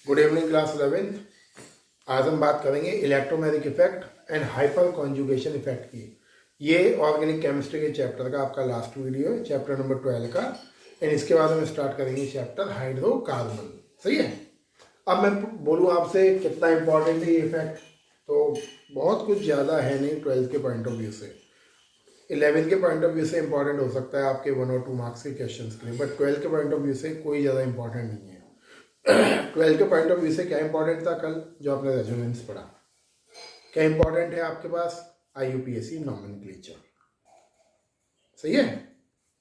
Good evening class 11th। आज हम बात करेंगे electromagnetic effect and hyper conjugation effect की। ये ऑर्गेनिक केमिस्ट्री के चैप्टर का आपका लास्ट वीडियो है, चैप्टर नंबर 12 का। एंड इसके बाद हम स्टार्ट करेंगे चैप्टर हाइड्रोकार्बन। सही है। अब मैं बोलूँ आपसे कितना इंपॉर्टेंट है ये इफेक्ट, तो बहुत कुछ ज़्यादा है नहीं 12th के पॉइंट ऑफ व्यू से। 11th के पॉइंट ऑफ व्यू से इंपॉर्टेंट हो सकता है आपके 1 और 2 मार्क्स के क्वेश्चन के लिए, बट 12th के पॉइंट ऑफ व्यू से कोई ज़्यादा इंपॉर्टेंट नहीं है। 12 के पॉइंट ऑफ व्यू से क्या इंपॉर्टेंट था कल जो आपने रेजोनेंस पढ़ा, क्या इंपॉर्टेंट है आपके पास IUPAC नॉमेनक्लेचर। सही है।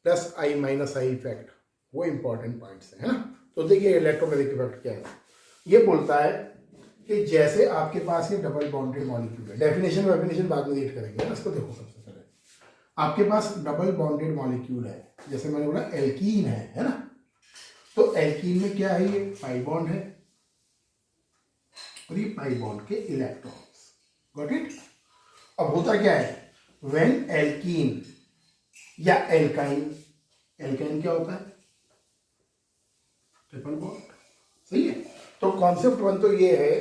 Plus I minus I effect, वो इंपॉर्टेंट पॉइंट्स है ना। तो देखिए इलेक्ट्रोमैग्नेटिक इफेक्ट क्या है। ये बोलता है कि जैसे आपके पास ये डबल बॉन्डेड मॉलिक्यूल है, डेफिनेशन बाद में रीड करेंगे ना। इसको देखो, सबसे पहले आपके पास डबल बॉन्डेड मॉलिक्यूल है, जैसे मैंने बोला एल्कीन है ना। तो एल्कीन में क्या है, ये पाई बॉन्ड है और ये पाई बॉन्ड के इलेक्ट्रॉन्स। Got it. अब होता क्या है, व्हेन एल्कीन या एल्काइन, एल्काइन क्या होता है, ट्रिपल बॉन्ड। सही है। तो कॉन्सेप्ट वन तो ये है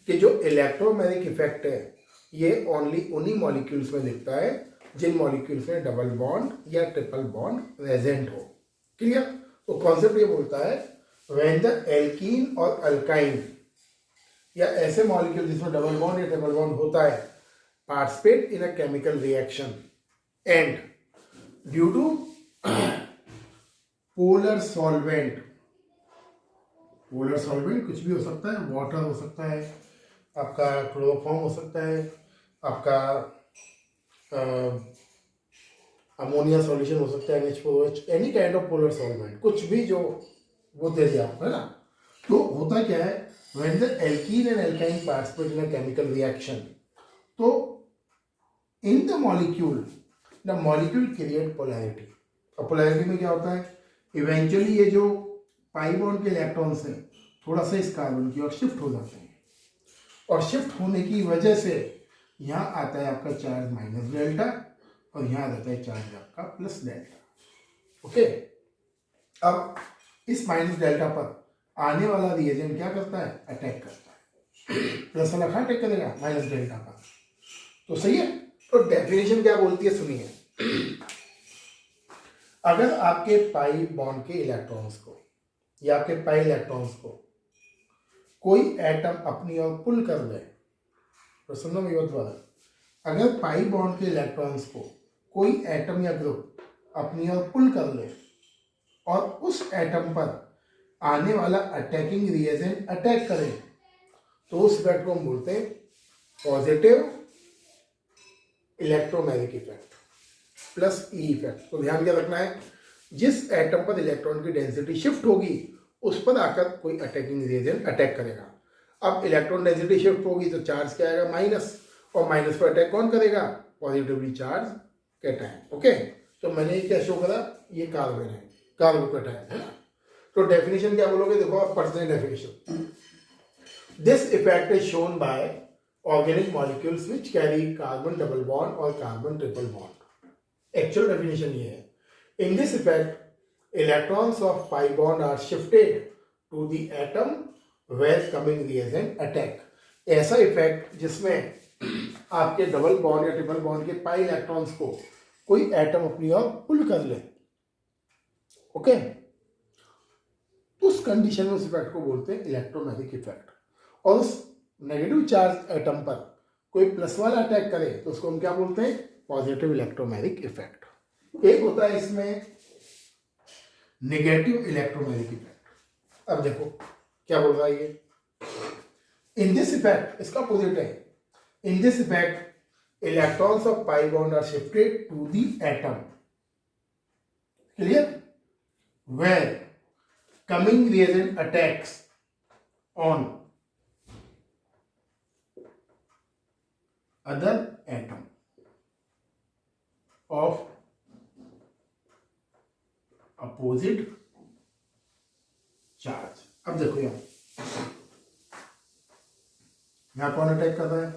कि जो इलेक्ट्रोमैग्नेटिक इफेक्ट है ये ओनली उन्हीं मॉलिक्यूल्स में दिखता है जिन मॉलिक्यूल्स में डबल बॉन्ड या ट्रिपल बॉन्ड प्रेजेंट हो। क्लियर। तो कॉन्सेप्ट ये बोलता है व्हेन द एल्कीन और अल्काइन या ऐसे मॉलिक्यूल जिसमें डबल बॉन्ड या ट्रिपल बॉन्ड होता है participate in a chemical reaction and due to polar solvent, polar solvent कुछ भी हो सकता है, वाटर हो सकता है, आपका क्लोरोफॉर्म हो सकता है, आपका अमोनिया सॉल्यूशन हो सकता है, NH4OH, any kind of polar solvent, कुछ भी जो वो दे दिया आपको, है ना। तो होता क्या है, when the alkene and alkyne participate in a chemical reaction, तो in the molecule create polarity. और पोलैरिटी में क्या होता है, इवेंचुअली ये जो पाई बॉन्ड के इलेक्ट्रॉन्स हैं थोड़ा सा इस कार्बन की ओर शिफ्ट हो जाते हैं, और शिफ्ट होने की वजह से यहाँ आता है आपका चार्ज माइनस डेल्टा और यहाँ आ जाता है चार्ज आपका प्लस डेल्टा। ओके। अब इस माइनस डेल्टा पर आने वाला रिएजेंट क्या करता है, अटैक करता है। प्लस वाला कहाँ अटैक करेगा, माइनस डेल्टा पर। तो सही है। तो डेफिनेशन क्या बोलती है सुनिए। अगर आपके पाई बॉन्ड के इलेक्ट्रॉन्स को या आपके पाई इलेक्ट्रॉन्स को कोई एटम अपनी ओर पुल कर ले, तो सुनो मेरी बात वाला, अगर पाई बॉन्ड के इलेक्ट्रॉन्स को कोई एटम या ग्रुप अपनी ओर पुल कर ले और उस एटम पर आने वाला अटैकिंग रिएजेंट अटैक करे, तो उस इफेक्ट को हम बोलते हैं positive electromagnetic effect plus E effect. तो ध्यान क्या रखना है, जिस एटम पर इलेक्ट्रॉन की डेंसिटी शिफ्ट होगी उस पर आकर कोई अटैकिंग रिएजेंट अटैक करेगा। अब इलेक्ट्रॉन डेंसिटी शिफ्ट होगी तो चार्ज क्या आएगा, माइनस, और माइनस पर अटैक कौन करेगा, पॉजिटिवली चार्ज कैटायन। ओके। तो मैंने ये क्या शो करा, ये कार्बन है, कार्बन कैटायन है ना। तो डेफिनेशन क्या बोलोगे, देखो आप पढ़ते हैं definition. This effect is shown by organic molecules which carry carbon double bond और carbon triple bond. Actual definition ये है, in this effect electrons of pi bond are shifted to the atom where coming reagent attack. ऐसा effect जिसमें आपके double bond या triple bond के pi electrons को कोई एटम अपनी ओर पुल कर ले। ओके। उस कंडीशन में उस इफेक्ट को बोलते हैं इलेक्ट्रोमैग्नेटिक इफेक्ट। और उस नेगेटिव चार्ज एटम पर कोई प्लस वाला अटैक करे तो उसको हम क्या बोलते हैं, पॉजिटिव इलेक्ट्रोमैग्नेटिक इफेक्ट। एक होता है इसमें नेगेटिव इलेक्ट्रोमैग्नेटिक इफेक्ट। अब देखो क्या बोल रहा है ये, इन दिस इफेक्ट, इसका अपोजिट है, in this effect electrons of pi bond are shifted to the atom, clear, where coming reagent attacks on other atom of opposite charge। अब देखो यहां कौन अटैक कर रहा है,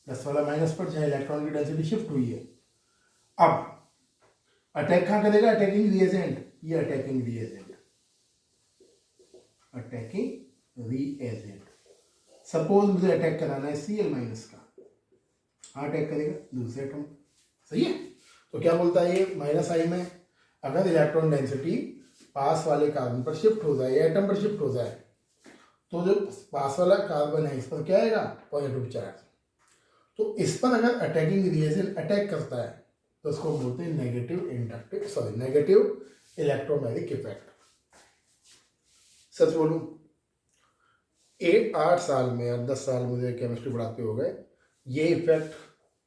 प्लस वाला माइनस पर, जहां इलेक्ट्रॉन की डेंसिटी शिफ्ट हुई है। अब अटैक कहां करेगा, अटैकिंग रिएजेंट, ये attacking reagent, attacking reagent. Suppose मुझे अटैक कराना है Cl माइनस का, हाँ अटैक करेगा दूसरे एटम, सही है। तो क्या बोलता है ये, माइनस आई में अगर इलेक्ट्रॉन डेंसिटी पास वाले कार्बन पर शिफ्ट हो जाए या एटम पर शिफ्ट हो जाए तो जो पास वाला कार्बन है इस पर क्या आएगा, पॉजिटिव चार्ज। तो इस पर अगर अटैकिंग रिएजेंट अटैक करता है तो उसको बोलते हैं नेगेटिव इलेक्ट्रोमैग्नेटिक इफेक्ट। सच बोलूं 8 साल में या 10 साल मुझे केमिस्ट्री पढ़ाते हो गए, ये इफेक्ट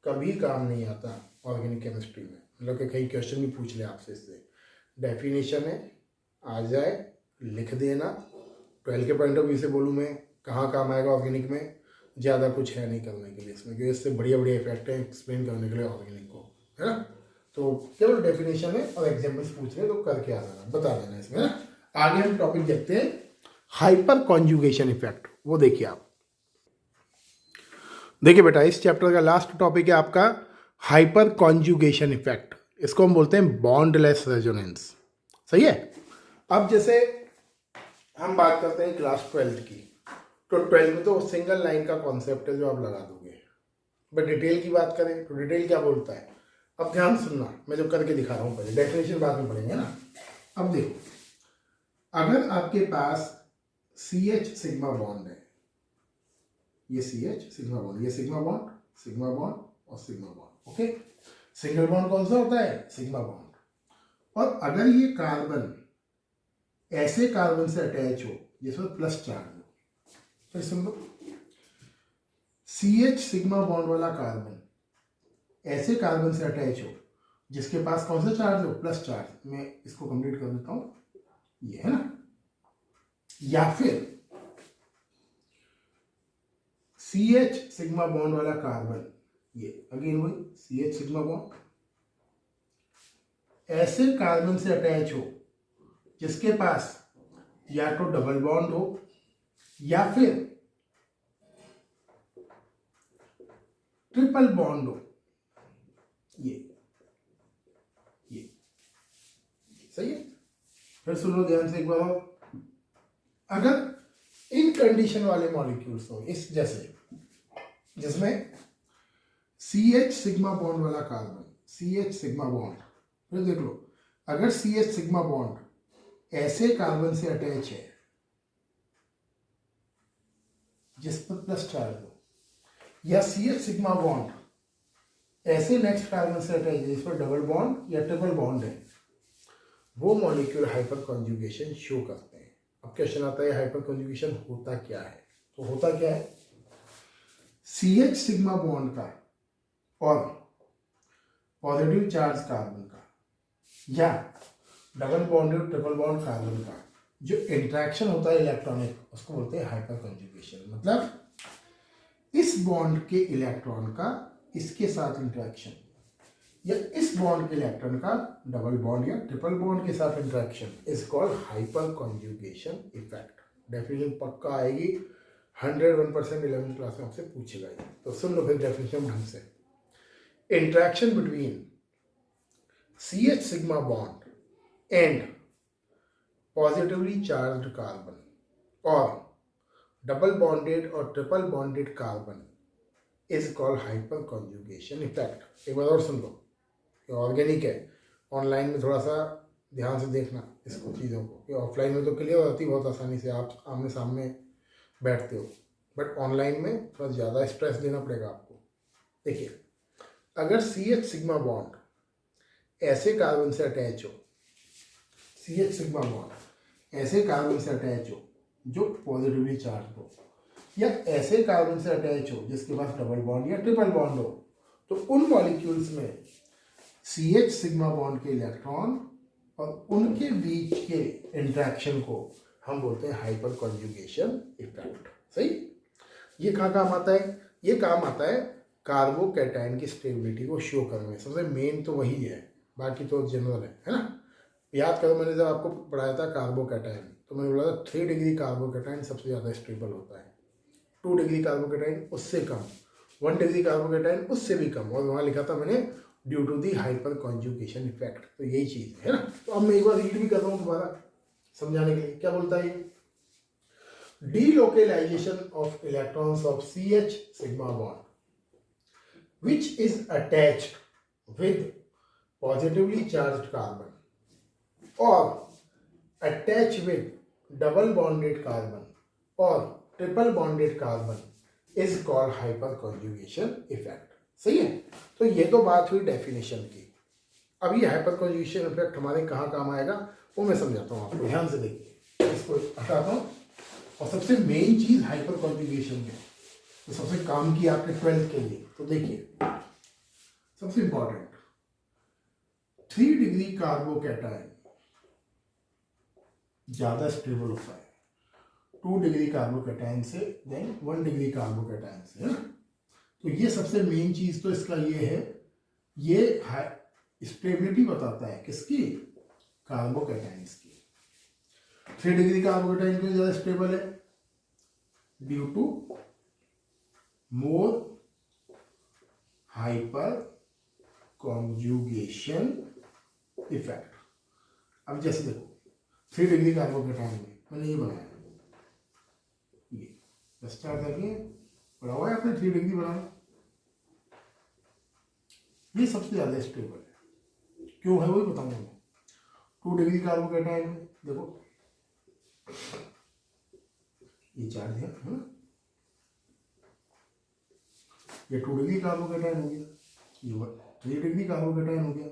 कभी काम नहीं आता ऑर्गेनिक केमिस्ट्री में। मतलब कि कई क्वेश्चन भी पूछ ले आपसे, इससे डेफिनेशन है आ जाए लिख देना। 12 के पॉइंट ऑफ व्यू से बोलूँ मैं, कहाँ काम आएगा ऑर्गेनिक में, ज़्यादा कुछ है नहीं करने के लिए इसमें, क्योंकि इससे बढ़िया बढ़िया इफेक्ट है एक्सप्लेन करने के लिए ऑर्गेनिक को, है ना। तो केवल डेफिनेशन है और एग्जाम्पल्स पूछ रहे तो करके आ जाना, बता देना इसमें ना। आगे हम टॉपिक देखते हैं हाइपर कॉन्जुगेशन इफेक्ट। वो देखिए आप, देखिए बेटा इस चैप्टर का लास्ट टॉपिक है आपका हाइपर कॉन्जुगेशन इफेक्ट। इसको हम बोलते हैं बॉन्डलेस रेजोनेंस, सही है। अब जैसे हम बात करते हैं क्लास 12 की, तो 12 में तो सिंगल लाइन का कॉन्सेप्ट है जो आप लगा दोगे, बट डिटेल की बात करें तो डिटेल क्या बोलता है। अब ध्यान सुनना, मैं जो करके दिखा रहा हूँ, पहले डेफिनेशन बाद में पढ़ेंगे ना। अब देखो, अगर आपके पास CH सिग्मा बॉन्ड है, ये CH सिग्मा बॉन्ड, ये सिग्मा बॉन्ड और sigma bond, okay. Single bond कौन सा होता है, सिग्मा बॉन्ड। और अगर ये कार्बन ऐसे कार्बन से अटैच हो जिसमें प्लस चार्ज हो, फिर सुन लो, CH सिग्मा बॉन्ड वाला कार्बन ऐसे कार्बन से अटैच हो जिसके पास कौन सा चार्ज हो, प्लस चार्ज। मैं इसको कंप्लीट कर देता हूं, ये है ना। या फिर CH सिग्मा बॉन्ड वाला कार्बन, ये अगेन वही CH सिग्मा बॉन्ड ऐसे कार्बन से अटैच हो जिसके पास या तो डबल बॉन्ड हो या फिर ट्रिपल बॉन्ड हो, ये सही है। फिर सुनो ध्यान से एक बार और, अगर इन कंडीशन वाले मॉलिक्यूल्स हो, इस जैसे जिसमें CH सिग्मा बॉन्ड वाला कार्बन, CH सिग्मा बॉन्ड, फिर देख लो, अगर CH सिग्मा बॉन्ड ऐसे कार्बन से अटैच है जिस पर प्लस चार्ज हो, या CH सिग्मा बॉन्ड ऐसे नेक्स्ट कार्बन से अटैच है जिस पर डबल बॉन्ड या ट्रिपल बॉन्ड है, वो मॉलिक्यूल हाइपर कॉन्जुगेशन शो करते हैं। अब क्वेश्चन आता है हाइपर कॉन्जुगेशन होता क्या है। तो होता क्या है, CH सिग्मा बॉन्ड का और पॉजिटिव चार्ज कार्बन का या डबल बॉन्ड और ट्रिपल बॉन्ड कार्बन का जो इंटरेक्शन होता है इलेक्ट्रॉनिक, उसको बोलते हैं हाइपर कॉन्जुगेशन। मतलब इस बॉन्ड के इलेक्ट्रॉन का इसके साथ इंटरेक्शन, या इस बॉन्ड के इलेक्ट्रॉन का डबल बॉन्ड या ट्रिपल बॉन्ड के साथ interaction is called hyper conjugation effect. Definition पक्का आएगी, 101% 11th क्लास में आपसे पूछेगा ये, तो सुन लो फिर डेफिनेशन ढंग से। Interaction between CH sigma bond and positively charged carbon or double bonded or triple bonded carbon is called hyperconjugation effect। एक बार और सुन लो, ये ऑर्गेनिक है, ऑनलाइन में थोड़ा सा ध्यान से देखना इसको चीज़ों को, कि ऑफलाइन में तो क्लियर हो जाती बहुत आसानी से, आप आमने सामने बैठते हो, बट ऑनलाइन में थोड़ा ज़्यादा स्ट्रेस देना पड़ेगा आपको। देखिए, अगर CH सिग्मा बॉन्ड ऐसे कार्बन से अटैच हो, CH सिग्मा बॉन्ड ऐसे कार्बन से अटैच हो जो पॉजिटिवली चार्ज हो, या ऐसे कार्बन से अटैच हो जिसके पास डबल बॉन्ड या ट्रिपल बॉन्ड हो, तो उन मॉलिक्यूल्स में CH सिग्मा बॉन्ड के इलेक्ट्रॉन और उनके बीच के इंटरेक्शन को हम बोलते हैं हाइपर कॉन्जुगेशन इफेक्ट। सही। ये कहाँ काम आता है, ये काम आता है कार्बोकैटायन की स्टेबिलिटी को शो करने में। सबसे मेन तो वही है, बाकी तो जनरल है ना। याद करो, मैंने जब आपको पढ़ाया था कार्बोकैटायन, तो मैंने बोला था 3 डिग्री कार्बोकैटायन सबसे ज़्यादा स्टेबल होता है, 2 डिग्री कार्बोकैटायन उससे कम, 1 डिग्री कार्बोकैटायन उससे भी कम, और वहाँ लिखा था मैंने due to the hyperconjugation effect. तो यही चीज़ है ना। तो अब मैं एक बार रीड भी कर रहा हूँ दोबारा समझाने के लिए, क्या बोलता है ये। delocalization of electrons of CH sigma bond which is attached with positively charged carbon or attached with double bonded carbon or triple bonded carbon is called hyperconjugation effect. सही है। तो ये तो बात हुई डेफिनेशन की। अब ये हाइपरकॉन्जुगेशन इफेक्ट हमारे कहाँ काम आएगा वो मैं समझाता हूँ आपको। ध्यान से देखिए, इसको हटाता हूँ। और सबसे मेन चीज हाइपरकॉन्जुगेशन में तो सबसे काम की आपके 12th के लिए, तो देखिए सबसे इंपॉर्टेंट 3 डिग्री कार्बोकैटायन ज्यादा स्टेबल होता है 2 डिग्री कार्बोकैटायन से देन 1 डिग्री कार्बोकैटायन से, है ना। तो ये सबसे मेन चीज तो इसका ये है, ये स्टेबिलिटी बताता है किसकी, कार्बोकैटायंस की। 3 डिग्री कार्बोकैटायन क्यों ज्यादा स्टेबल है, due to more hyperconjugation effect. अब जैसे देखो 3 डिग्री कार्बोकैटायन में मैंने ये बनाया, ये प्लस चार्ज रखिए, पढ़ा हुआ है आपने 3 डिग्री बनाना, ये सबसे ज्यादा स्टेबल है। क्यों है वही बताऊंगा मैं। 2 डिग्री कार्बोकैटायन में देखो ये चार्ज है ना, ये 2 डिग्री कार्बोकैटायन हो गया, ये 3 डिग्री कार्बोकैटायन हो गया,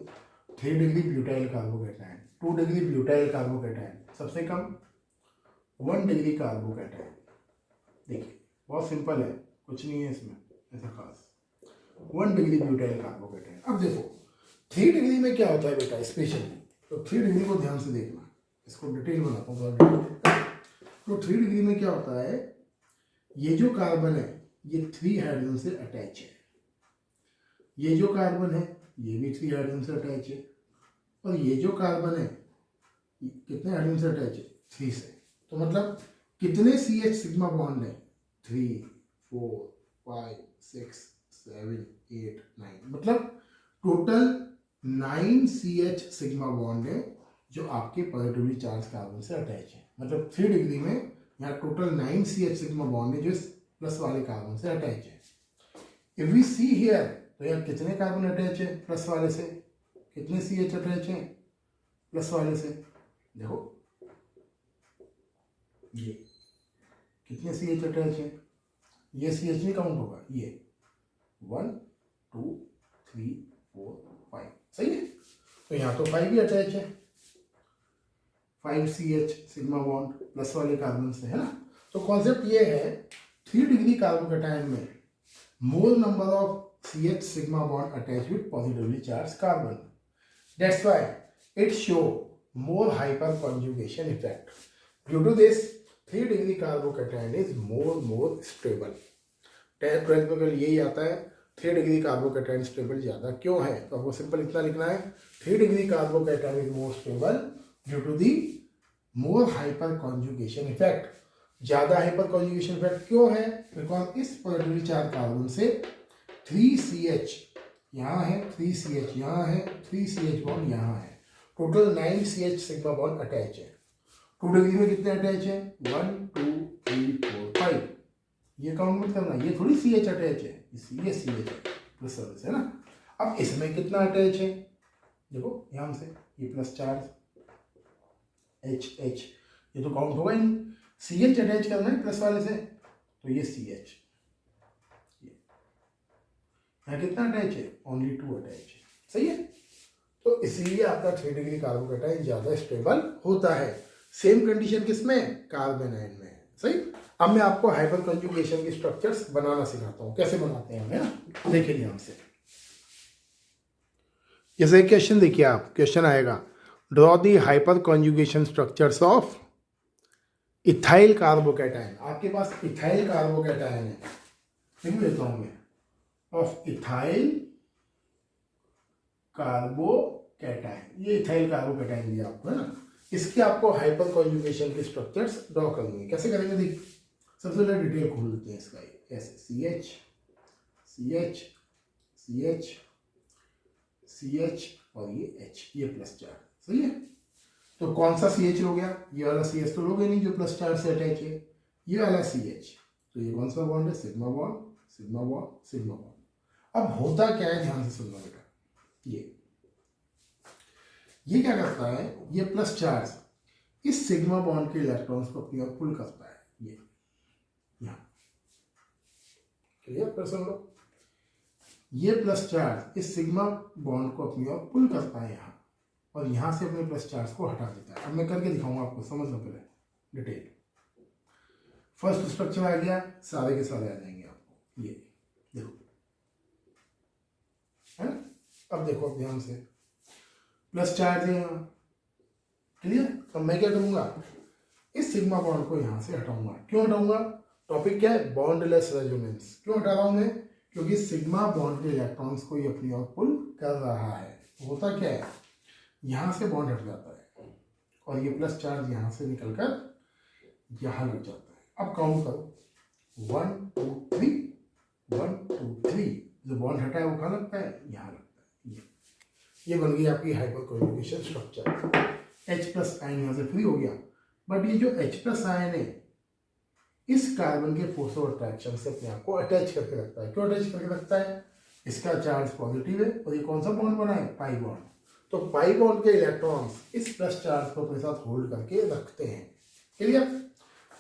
3 degree butyl carbocation, 2 degree butyl carbocation, सबसे कम 1 डिग्री कार्बोकैटायन। देखिए बहुत सिंपल है, कुछ नहीं है इसमें ऐसा खास। 1 डिग्री ब्यूटाइल कार्बोकैटायन। अब देखो 3 डिग्री में क्या होता है बेटा स्पेशली, तो 3 डिग्री को ध्यान से देखना, इसको डिटेल बनाता हूँ। तो 3 डिग्री में क्या होता है, ये जो कार्बन है ये 3 हाइड्रोजन से अटैच है, ये जो कार्बन है ये भी 3 हाइड्रोजन से अटैच है, और ये जो कार्बन है कितने हाइड्रोजन से अटैच है, 3 से। तो मतलब कितने CH सिग्मा बॉन्ड है, 3 4 5 6 7 8 9, मतलब टोटल 9 CH सिग्मा बॉन्ड है जो आपके पॉजिटिवली चार्ज कार्बन से अटैच है। मतलब 3 डिग्री में यहाँ टोटल 9 CH सिग्मा बॉन्ड है जो इस प्लस वाले कार्बन से अटैच है। इफ वी सी हियर, तो यहाँ कितने कार्बन अटैच है प्लस वाले से, कितने CH अटैच है प्लस वाले से, देखो ये कितने CH अटैच है, ये CH नहीं काउंट होगा, ये 1 2 3 4 5, सही है। तो यहाँ तो 5 भी अटैच है, 5 CH सिग्मा बॉन्ड प्लस वाले कार्बन से, है ना। तो कॉन्सेप्ट ये है 3 डिग्री कार्बोकैटायन में more number of CH sigma bond attach with positively charge carbon, that's why it show more hyperconjugation effect. Due to this 3 degree carbocation is more stable. 12th में यही आता है, 3 degree carbocation stable ज्यादा क्यों है, तो आपको simple इतना लिखना है, 3 degree carbocation is more stable due to the more hyperconjugation effect. ज्यादा हाइपर कॉन्जुगेशन इफेक्ट क्यों है, बिकॉज इस पॉजिटिवली चार्ज कार्बन से 3 CH यहाँ है, 3 CH यहाँ है, 3 CH बॉन्ड यहाँ है, total 9 CH sigma bond attach है। 2 डिग्री में कितने अटैच है, 1 2 3 4 5, ये काउंट मत करना, ये थोड़ी CH अटैच है, ये CH प्लस सर्विस है ना। अब इसमें कितना अटैच है, देखो ध्यान से, ये प्लस चार्ज H, ये तो काउंट होगा ही नहीं, CH अटैच करना है प्लस वाले से, तो ये CH, यहाँ कितना अटैच है, ओनली 2 अटैच है, सही है। तो इसीलिए आपका 3 डिग्री कार्बोकैटायन ज्यादा स्टेबल होता है। सेम कंडीशन किसमें, कार्बन आयन में, सही। अब मैं आपको हाइपर कंजुगेशन की स्ट्रक्चर्स बनाना सिखाता हूँ, कैसे बनाते हैं, है ना। देखिए ध्यान से, जैसे क्वेश्चन देखिए आप, क्वेश्चन आएगा draw the hyper conjugation structures of ethyl carbocation. आपके पास इथाइल कार्बोकैटायन है, लिख देता हूं मैं, ऑफ इथाइल कार्बोकैटायन, ये इथाइल कार्बोकैटायन दिया आपको, है ना। इसके आपको हाइपर कॉन्जुगेशन की स्ट्रक्चर्स ड्रॉ करनी है। कैसे करेंगे, देख सबसे पहले डिटेल खोल देते हैं इसका, ऐसे CH CH CH CH और ये H, ये प्लस चार्ज, सही है। तो कौन सा CH हो गया, ये वाला CH तो लोगे नहीं जो प्लस चार्ज से अटैच है, ये वाला CH, तो ये कौन सा बॉन्ड है, sigma bond sigma bond sigma bond. अब होता क्या है, ध्यान से सुनना बेटा, ये क्या करता है, ये प्लस चार्ज इस सिग्मा बॉन्ड के इलेक्ट्रॉन्स को अपनी ओर पुल करता है, ये यहाँ क्लियर कर सुन लो, ये प्लस चार्ज इस सिग्मा बॉन्ड को अपनी ओर पुल करता है यहाँ, और यहाँ से अपने प्लस चार्ज को हटा देता है। अब मैं करके दिखाऊंगा आपको, समझ लो पहले डिटेल। फर्स्ट स्ट्रक्चर आ गया, सारे के सारे आ जाएंगे आपको, ये देखो है ना। अब देखो ध्यान से, प्लस चार्ज है यहाँ, क्लियर। अब मैं क्या करूंगा, इस सिग्मा बॉन्ड को यहाँ से हटाऊंगा। क्यों हटाऊंगा, टॉपिक क्या है, बॉन्डलेस रेजोनेंस। क्यों हटा रहा हूं मैं, क्योंकि सिग्मा बॉन्ड के इलेक्ट्रॉन्स को ये अपनी ओर पुल कर रहा है। होता क्या है, यहाँ से बॉन्ड हट जाता है और ये प्लस चार्ज यहाँ से निकलकर यहाँ लग जाता है। अब काउंट करो, 1 2 3 1 2 3, जो बॉन्ड हटा है वो कहाँ लगता है, यहाँ लगता है। ये बन गई आपकी hyper coefficient structure. H plus ion यहाँ से फ्री हो गया, बट ये जो H प्लस आयन है इस कार्बन के फोर्स ऑफ अट्रैक्शन से अपने आप को अटैच करके रखता है। क्यों अटैच करके रखता है, इसका चार्ज पॉजिटिव है और ये कौन सा बॉन्ड बना है, पाई बॉन्ड। तो पाई बॉन्ड के इलेक्ट्रॉन्स इस प्लस चार्ज को अपने साथ होल्ड करके रखते हैं। क्लियर,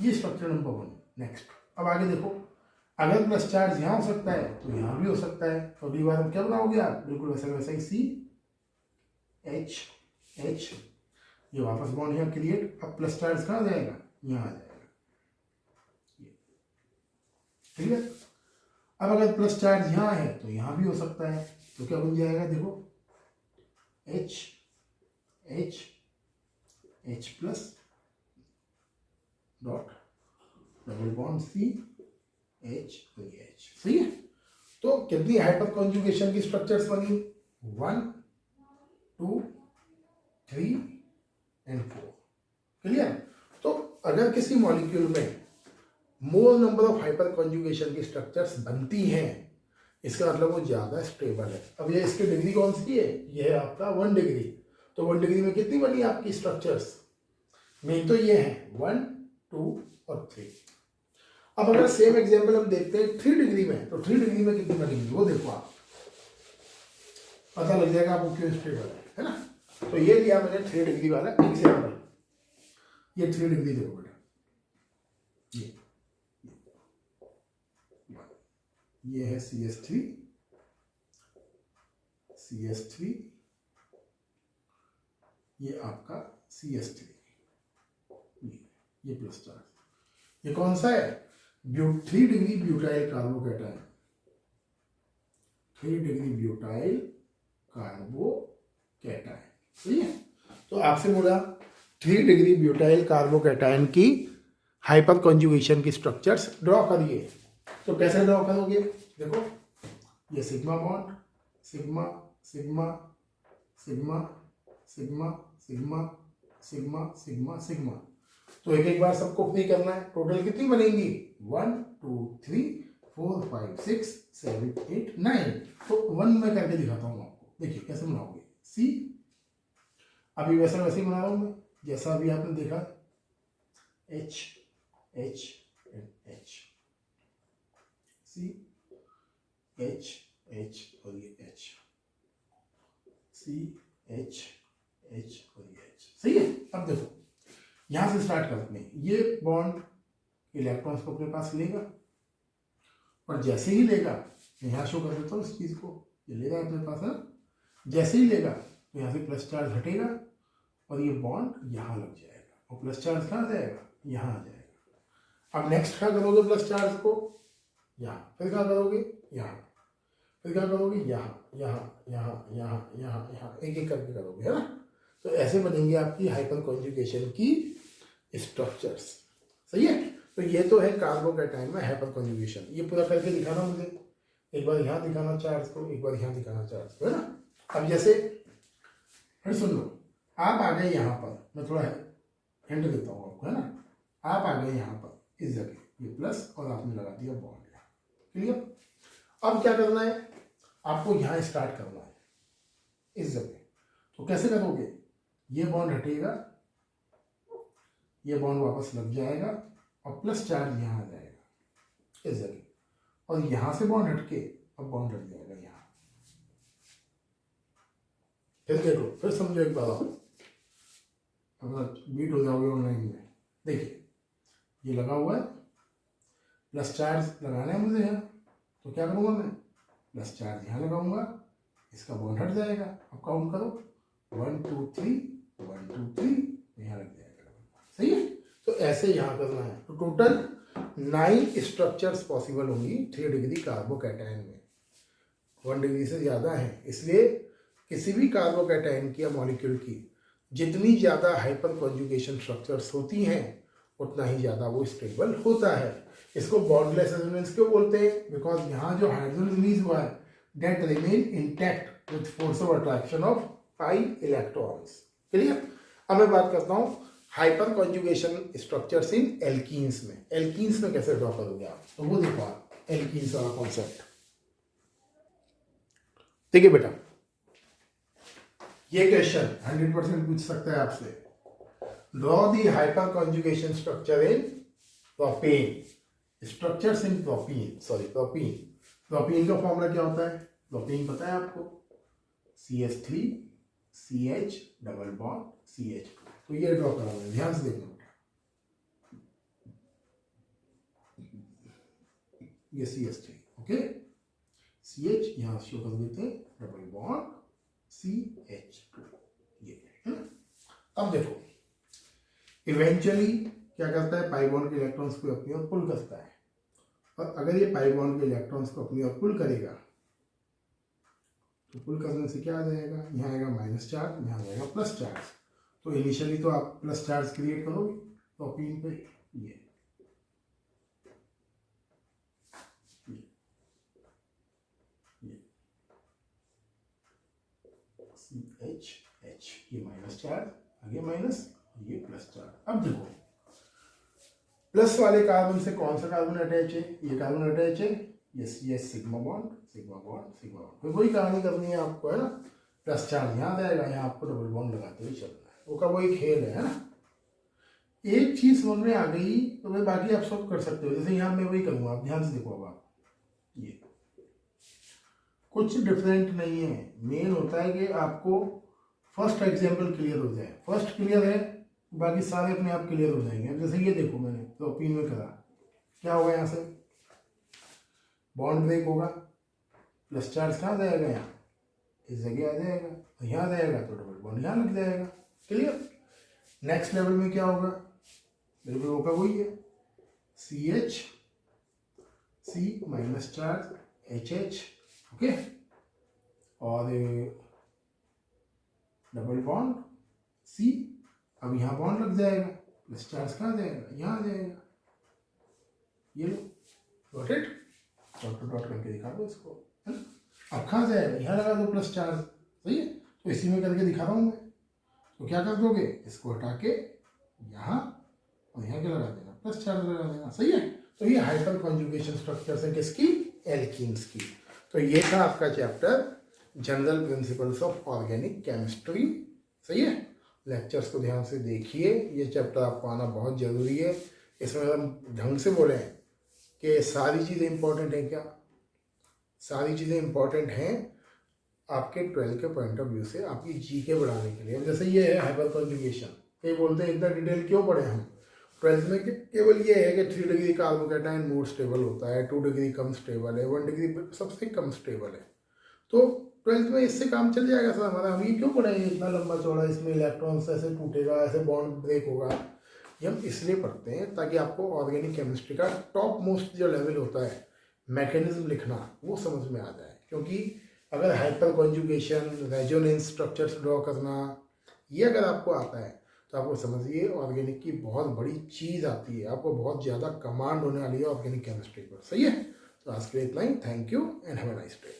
ये स्ट्रक्चर नंबर 1। नेक्स्ट, अब आगे देखो, अगर प्लस चार्ज यहाँ हो सकता है तो यहाँ भी हो सकता है। तो अगली बार हम क्या बनाओगे आप, बिल्कुल वैसा वैसा ही CH, ये वापस बॉन्ड यहाँ क्रिएट। अब प्लस चार्ज कहाँ जाएगा, यहाँ आ जाएगा, ठीक है। अब अगर प्लस चार्ज यहाँ है तो यहाँ भी हो सकता है, तो क्या बन जाएगा, देखो H plus dot double bond CH, सही है। तो कितनी हाइपर कॉन्जुगेशन की स्ट्रक्चर्स बनी, 1 2 3 एंड 4। क्लियर। तो अगर किसी मॉलिक्यूल में more number of hyper conjugation की स्ट्रक्चर्स बनती हैं, इसका मतलब वो ज्यादा स्टेबल है। अब ये इसकी डिग्री कौन सी है, ये है आपका 1 डिग्री। तो 1 डिग्री में कितनी बनी आपकी स्ट्रक्चर्स, मेन तो ये है 1 2 और 3। अब अगर सेम एग्जांपल हम देखते हैं 3 डिग्री में, तो 3 डिग्री में कितनी बनेगी वो देखो आप, पता लग जाएगा आपको क्यों स्टेबल है ना। तो ये लिया मैंने 3 डिग्री वाला एग्जांपल। ये 3 डिग्री देखो बेटा, ये है CH3, ये आपका CH3, ये प्लस चार्ज। ये कौन सा है, 3 degree butyl carbocation, 3 degree butyl carbocation, सही है। तो आपसे बोला 3 डिग्री ब्यूटाइल कार्बोकैटायन की हाइपर कॉन्जुगेशन की स्ट्रक्चर्स ड्रॉ करिए। तो कैसे ड्रॉ करोगे, देखो ये sigma bond, sigma sigma sigma sigma sigma sigma sigma sigma. तो एक एक बार सबको फ्री करना है। टोटल कितनी बनेंगी, 1 2 3 4 5 6 7 8 9। तो 1 में करके दिखाता हूँ आपको, देखिए कैसे बनाओगे। सी, अभी वैसा वैसे ही बना रहा हूँ मैं, जैसा अभी आपने देखा, H H H, C H H और ये H, C H H और ये H, सही है। अब देखो यहां से स्टार्ट करते हैं। ये बॉन्ड इलेक्ट्रॉन्स को अपने पास लेगा, और जैसे ही लेगा, यहाँ शो कर देता हूँ इस चीज को, ये लेगा अपने पास है, जैसे ही लेगा तो यहाँ से प्लस चार्ज हटेगा और ये बॉन्ड यहाँ लग जाएगा, और प्लस चार्ज कहाँ जाएगा, यहाँ आ जाएगा। अब नेक्स्ट क्या करोगे, प्लस चार्ज को यहाँ, फिर क्या करोगे यहाँ, फिर क्या करोगे यहाँ यहाँ यहाँ यहाँ यहाँ यहाँ, एक एक करके करोगे, है ना। तो ऐसे बनेंगे आपकी हाइपर कॉन्जुगेशन की स्ट्रक्चर्स, सही है। तो ये तो है कार्बोकैटायन में हाइपर कॉन्जुगेशन। ये पूरा करके दिखाना मुझे, एक बार यहाँ दिखाना चार्ज को, एक बार यहाँ दिखाना चार्ज को, है ना। अब जैसे फिर सुन लो, आप आ गए यहाँ पर, मैं थोड़ा हिंट देता हूँ आपको, है ना। आप आ गए यहाँ पर इस जगह, ये प्लस और आपने लगा दिया बॉन्ड यहाँ, क्लियर। अब क्या करना है, आपको यहाँ स्टार्ट करना है इस जगह। तो कैसे करोगे, ये बॉन्ड हटेगा, ये बॉन्ड वापस लग जाएगा, और प्लस चार्ज यहाँ आ जाएगा इस जगह, और यहाँ से बॉन्ड हटके अब बॉन्ड हट जाएगा यहाँ। फिर देखो, फिर समझो एक बात, बीट हो जाओगे ऑनलाइन में। देखिए ये लगा हुआ है, प्लस चार्ज लगाना है मुझे यहाँ, तो क्या करूँगा मैं, प्लस चार्ज यहाँ लगाऊंगा, इसका बॉन्ड हट जाएगा। अब काउंट करो, 1 2 3 1 2 3, यहाँ लग जाएगा। सही है, तो ऐसे यहाँ करना है। तो टोटल 9 स्ट्रक्चर्स पॉसिबल होंगी 3 डिग्री कार्बोकैटायन में। 1 डिग्री से ज़्यादा है, इसलिए किसी भी कार्बोकैटायन की या मॉलिक्यूल की जितनी ज़्यादा हाइपर कॉन्जुगेशन स्ट्रक्चर्स होती हैं उतना ही ज़्यादा वो स्टेबल होता है। इसको बॉन्डलेस रेजोनेंस क्यों बोलते हैं, बिकॉज यहाँ जो हाइड्रोजन रिलीज हुआ है that remain intact with force of attraction of pi electrons। Clear. अब मैं बात करता हूँ hyper conjugation structures in alkenes में। एल्कीन्स में कैसे ड्रॉ करोगे आप, तो वो देखो आप एल्कीन्स वाला कॉन्सेप्ट। देखिए बेटा, ये क्वेश्चन 100% पूछ सकता है आपसे। Draw the hyper conjugation structure in propane. Structures in propene, sorry propene. Propene का फॉर्मूला क्या होता है, प्रोपीन पता है आपको, CH3 CH double bond CH2। तो ये ड्रॉ करा हुआ है, ध्यान से देखना बेटा। ये CH3, ओके, CH यहाँ शो कर देते हैं, डबल बॉन्ड CH2, ये है ना। अब देखो इवेंचुअली क्या करता है, पाई बॉन्ड के इलेक्ट्रॉन्स को अपनी ओर पुल करता है, और अगर ये पाई बॉन्ड के इलेक्ट्रॉन्स को अपनी ओर पुल करेगा तो पुल करने से क्या आ जाएगा, यहाँ आएगा माइनस चार्ज, यहाँ आएगा प्लस चार्ज। तो इनिशियली तो आप प्लस चार्ज क्रिएट करोगे प्रोपीन पे, ये CH ये माइनस चार्ज, आगे माइनस, ये प्लस चार्ज। अब देखो प्लस वाले कार्बन से कौन सा कार्बन अटैच है, ये कार्बन अटैच है, ये sigma bond sigma bond sigma bond. फिर वही कहानी करनी है आपको, है ना। प्लस चार्ज यहाँ जाएगा, यहाँ आपको डबल बॉन्ड लगाते हुए चलना है, वो का वही खेल है ना। एक चीज समझ में आ गई तो भाई बाकी आप सब कर सकते हो। जैसे यहाँ मैं वही करूँगा, आप ध्यान से देखो। अब आप ये कुछ डिफरेंट नहीं है, मेन होता है कि आपको फर्स्ट एग्जाम्पल क्लियर हो जाए। फर्स्ट क्लियर है, बाकी सारे अपने आप क्लियर हो जाएंगे। अब जैसे ये देखो मैंने प्रोपीन में करा, क्या होगा, यहाँ से बॉन्ड ब्रेक होगा, प्लस चार्ज कहाँ जाएगा, यहाँ इस जगह आ जाएगा, और यहाँ जाएगा तो डबल बॉन्ड यहाँ लग जाएगा। क्लियर। नेक्स्ट लेवल में क्या होगा, बिल्कुल होगा वही है, CH C minus charge HH, okay, और डबल बॉन्ड C। अब यहाँ बॉन्ड लग जाएगा, प्लस चार्ज कहाँ जाएगा, यहाँ आ जाएगा। ये लो, गॉट इट, डॉट डॉट करके दिखा दो इसको, है ना। अब कहाँ जाएगा, यहाँ लगा दो प्लस चार्ज, सही है। तो इसी में करके दिखा रहा हूँ मैं। तो क्या कर दोगे, इसको हटा के यहाँ और यहाँ क्या लगा देना, प्लस चार्ज लगा देना, सही है। तो ये हाइपर कॉन्जुगेशन स्ट्रक्चर्स है किसकी, एल्कीन्स की। तो ये था आपका chapter general principles of organic chemistry, सही है। लेक्चर्स को ध्यान से देखिए, ये चैप्टर आपको आना बहुत ज़रूरी है। इसमें हम ढंग से बोलें कि सारी चीज़ें इंपॉर्टेंट हैं, क्या सारी चीज़ें इंपॉर्टेंट हैं आपके 12 के पॉइंट ऑफ व्यू से, आपकी जीके बढ़ाने के लिए। अब जैसे ये है हाइपर कॉन्जुगेशन, ये बोलते हैं इतना डिटेल क्यों पढ़े हम 12th में, कि केवल ये है कि 3 डिग्री कार्बोकैटायन मोर स्टेबल होता है, 2 डिग्री कम स्टेबल है, 1 डिग्री सबसे कम स्टेबल है। तो 12th में इससे काम चल जाएगा सर हमारा। हम ये क्यों पढ़ेंगे इतना लंबा चौड़ा, इसमें इलेक्ट्रॉन्स ऐसे टूटेगा, ऐसे बॉन्ड ब्रेक होगा। ये हम इसलिए पढ़ते हैं ताकि आपको ऑर्गेनिक केमिस्ट्री का टॉप मोस्ट जो लेवल होता है, मैकेनिज्म लिखना, वो समझ में आ जाए। क्योंकि अगर hyper conjugation, resonance structures draw करना, ये अगर आपको आता है तो आपको समझिए ऑर्गेनिक की बहुत बड़ी चीज़ आती है, आपको बहुत ज़्यादा कमांड होने वाली है ऑर्गेनिक केमिस्ट्री पर, सही है। तो आज के लिए इतना ही, thank you and have a nice day.